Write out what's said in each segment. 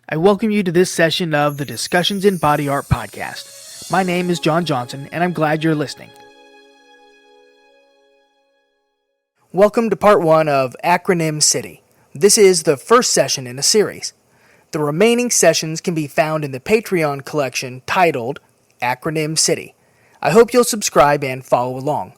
I welcome you to this session of the Discussions in Body Art podcast. My name is John Johnson, and I'm glad you're listening. Welcome to part 1 of Acronym City. This is the first session in a series. The remaining sessions can be found in the Patreon collection titled Acronym City. I hope you'll subscribe and follow along.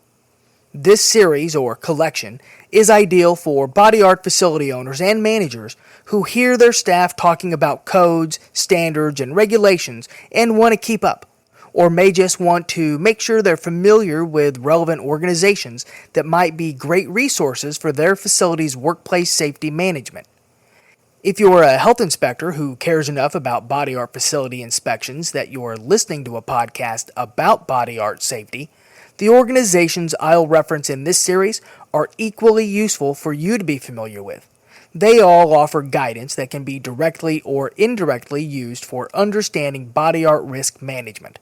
This series, or collection, is ideal for body art facility owners and managers who hear their staff talking about codes, standards, and regulations and want to keep up, or may just want to make sure they're familiar with relevant organizations that might be great resources for their facility's workplace safety management. If you're a health inspector who cares enough about body art facility inspections that you're listening to a podcast about body art safety, the organizations I'll reference in this series are equally useful for you to be familiar with. They all offer guidance that can be directly or indirectly used for understanding body art risk management.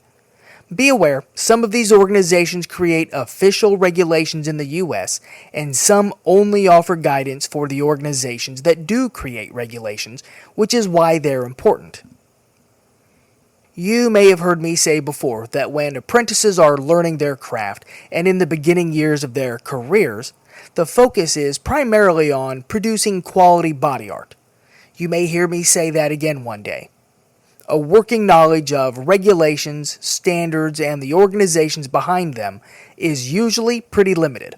Be aware, some of these organizations create official regulations in the U.S., and some only offer guidance for the organizations that do create regulations, which is why they're important. You may have heard me say before that when apprentices are learning their craft and in the beginning years of their careers, the focus is primarily on producing quality body art. You may hear me say that again one day. A working knowledge of regulations, standards, and the organizations behind them is usually pretty limited.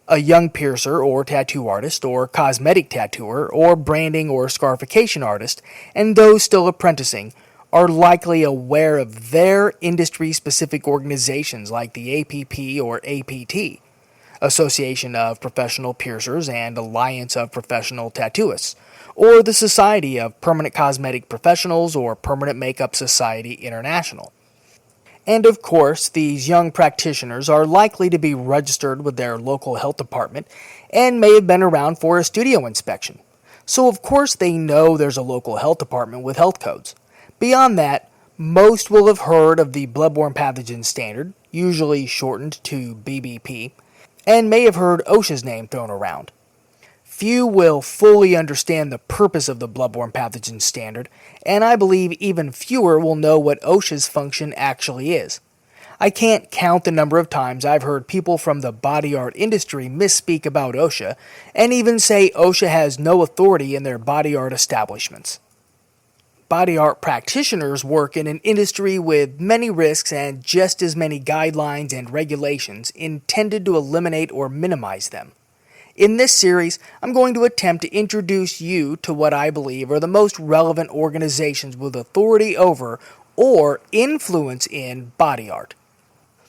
A young piercer or tattoo artist or cosmetic tattooer or branding or scarification artist, and those still apprenticing, are likely aware of their industry-specific organizations like the APP or APT, Association of Professional Piercers and Alliance of Professional Tattooists, or the Society of Permanent Cosmetic Professionals or Permanent Makeup Society International. And of course, these young practitioners are likely to be registered with their local health department and may have been around for a studio inspection. So of course they know there's a local health department with health codes. Beyond that, most will have heard of the Bloodborne Pathogen Standard, usually shortened to BBP, and may have heard OSHA's name thrown around. Few will fully understand the purpose of the Bloodborne Pathogen Standard, and I believe even fewer will know what OSHA's function actually is. I can't count the number of times I've heard people from the body art industry misspeak about OSHA, and even say OSHA has no authority in their body art establishments. Body art practitioners work in an industry with many risks and just as many guidelines and regulations intended to eliminate or minimize them. In this series, I'm going to attempt to introduce you to what I believe are the most relevant organizations with authority over or influence in body art.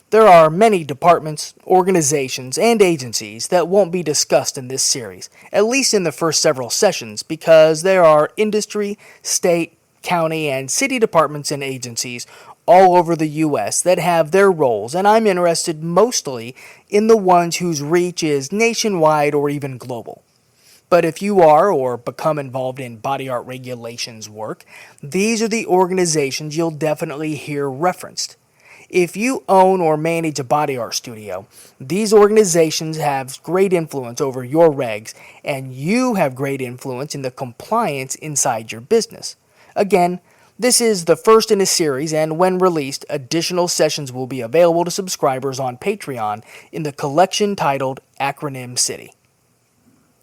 There are many departments, organizations, and agencies that won't be discussed in this series, at least in the first several sessions, because there are industry, state, county, and city departments and agencies all over the U.S. that have their roles, and I'm interested mostly in the ones whose reach is nationwide or even global. But if you are or become involved in body art regulations work, these are the organizations you'll definitely hear referenced. If you own or manage a body art studio, these organizations have great influence over your regs, and you have great influence in the compliance inside your business. Again, this is the first in a series, and when released, additional sessions will be available to subscribers on Patreon in the collection titled Acronym City.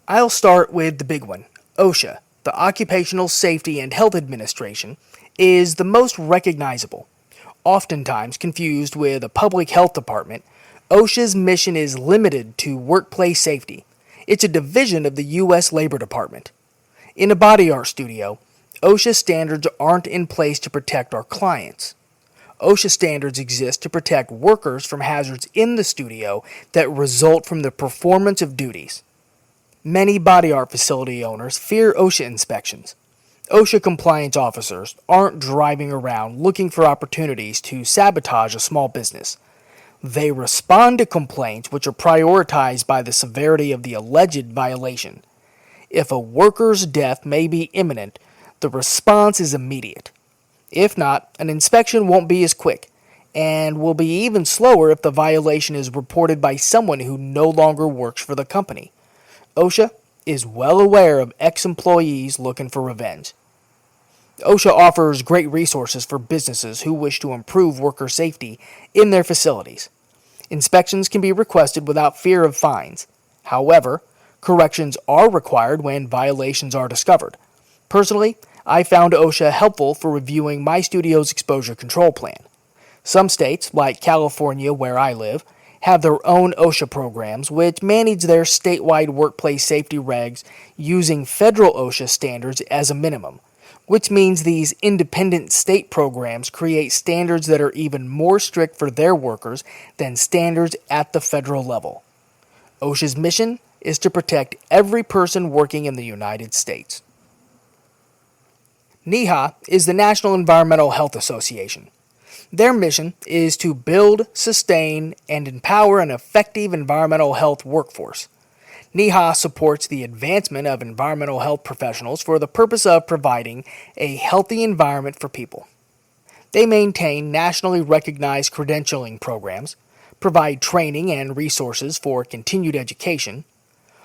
I'll start with the big one. OSHA, the Occupational Safety and Health Administration, is the most recognizable. Oftentimes confused with a public health department, OSHA's mission is limited to workplace safety. It's a division of the U.S. Labor Department. In a body art studio, OSHA standards aren't in place to protect our clients. OSHA standards exist to protect workers from hazards in the studio that result from the performance of duties. Many body art facility owners fear OSHA inspections. OSHA compliance officers aren't driving around looking for opportunities to sabotage a small business. They respond to complaints which are prioritized by the severity of the alleged violation. If a worker's death may be imminent, the response is immediate. If not, an inspection won't be as quick, and will be even slower if the violation is reported by someone who no longer works for the company. OSHA is well aware of ex-employees looking for revenge. OSHA offers great resources for businesses who wish to improve worker safety in their facilities. Inspections can be requested without fear of fines. However, corrections are required when violations are discovered. Personally, I found OSHA helpful for reviewing my studio's exposure control plan. Some states, like California where I live, have their own OSHA programs which manage their statewide workplace safety regs using federal OSHA standards as a minimum, which means these independent state programs create standards that are even more strict for their workers than standards at the federal level. OSHA's mission is to protect every person working in the United States. NEHA is the National Environmental Health Association. Their mission is to build, sustain, and empower an effective environmental health workforce. NEHA supports the advancement of environmental health professionals for the purpose of providing a healthy environment for people. They maintain nationally recognized credentialing programs, provide training and resources for continued education,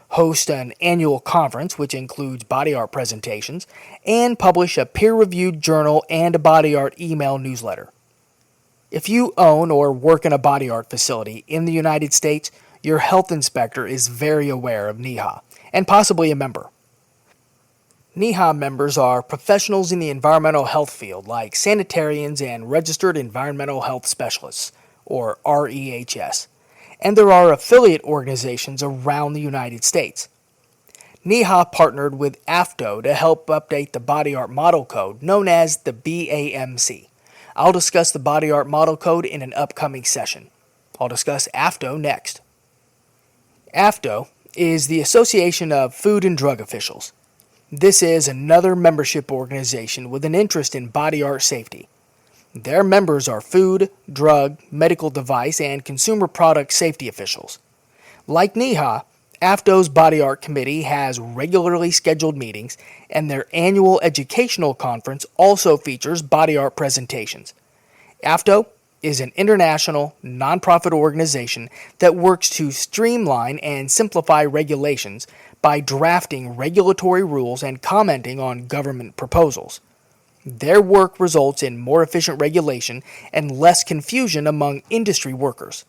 host an annual conference which includes body art presentations, and publish a peer-reviewed journal and a body art email newsletter. If you own or work in a body art facility in the United States, your health inspector is very aware of NEHA and possibly a member. NEHA members are professionals in the environmental health field like sanitarians and registered environmental health specialists, or REHS, and there are affiliate organizations around the United States. NEHA partnered with AFTO to help update the body art model code known as the BAMC. I'll discuss the body art model code in an upcoming session. I'll discuss AFTO next. AFTO is the Association of Food and Drug Officials. This is another membership organization with an interest in body art safety. Their members are food, drug, medical device, and consumer product safety officials. Like NEHA, AFTO's Body Art Committee has regularly scheduled meetings, and their annual educational conference also features body art presentations. AFTO is an international, nonprofit organization that works to streamline and simplify regulations by drafting regulatory rules and commenting on government proposals. Their work results in more efficient regulation and less confusion among industry workers.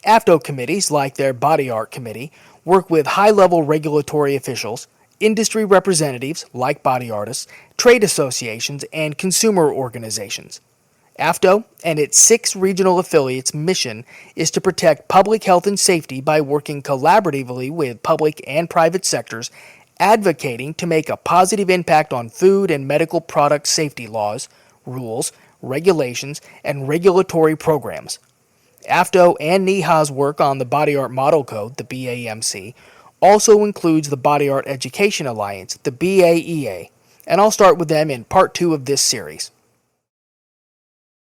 AFTO committees, like their Body Art Committee, work with high-level regulatory officials, industry representatives, like body artists, trade associations, and consumer organizations. AFTO and its 6 regional affiliates' mission is to protect public health and safety by working collaboratively with public and private sectors, advocating to make a positive impact on food and medical product safety laws, rules, regulations, and regulatory programs. AFTO and NEHA's work on the Body Art Model Code, the BAMC, also includes the Body Art Education Alliance, the BAEA, and I'll start with them in part 2 of this series.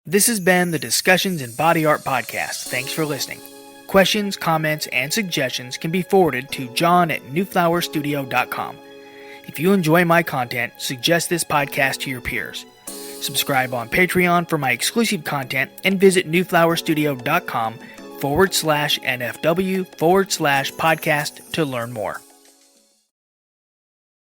This has been the Discussions in Body Art podcast. Thanks for listening. Questions, comments, and suggestions can be forwarded to john@newflowerstudio.com. If you enjoy my content, suggest this podcast to your peers. Subscribe on Patreon for my exclusive content and visit newflowerstudio.com/NFW/podcast to learn more.